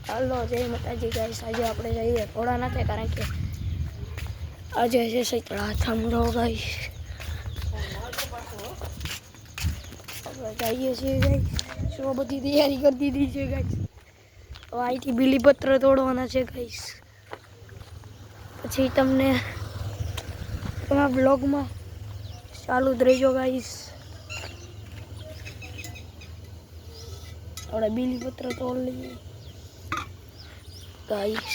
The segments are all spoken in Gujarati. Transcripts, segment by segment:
હાલો જય માતાજી ગાઈસ, આજે આપણે જઈએ ભોળાનાથે, કારણ કે આજે છે શીતળા થાંભલો ગાઈસ. આપણે જઈએ છીએ ગાઈસ, શું બધી તૈયારી કરી દીધી છે ગાઈસ. તો અહીંથી બીલીપત્ર તોડવાના છે ગાઈસ. પછી તમને તમારા બ્લોગમાં ચાલુ જ રહેજો ગાઈસ. આપણે બીલીપત્ર તોડ લઈએ ગાઈસ.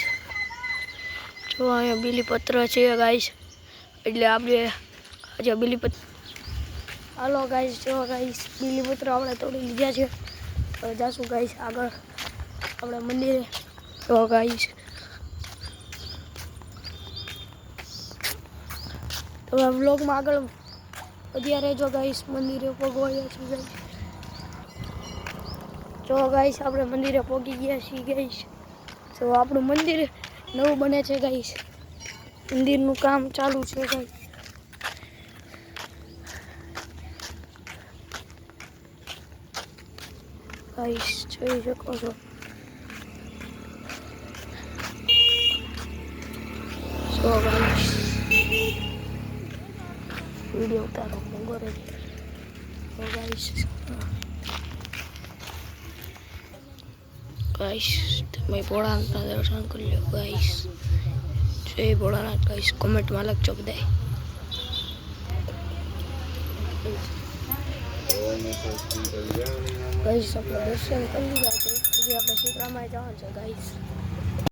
જો અહીંયા બીલીપત્ર છે ગાઈસ, એટલે આપણે આજે બીલીપત્ર. હાલો ગાઈસ, જો ગાઈસ બીલીપત્ર આપણે તોડી લીધા છે. હવે જાશું ગાઈસ આગળ આપણે મંદિરે. તો ગાઈસ તમે વ્લોગમાં આગળ વધ્યા રહેજો ગાઈસ. મંદિરે પહોંચવાયા છીએ ગાઈસ. જો ગાઈસ આપણે મંદિરે પહોંચી ગયા છીએ ગાઈસ. તો આપણું મંદિર નવું બને છે ગાઈસ. મંદિરનું કામ ચાલુ છે ગાઈસ. ગાઈસ જોઈ શકો છો. સો ગાઈસ વિડીયો ઉતારો મોંઘો રહે. તો ગાઈસ તમે ભોળાનાથના દર્શન કરી લો ગાઈસ. જય ભોળાનાથ ગાઈસ. કોમેન્ટમાં લખજો બધાય. ગાઈસ આપણે દર્શન કરી લીધા છે. પછી આપણે શીતળામાં જવાનું છે ગાઈસ.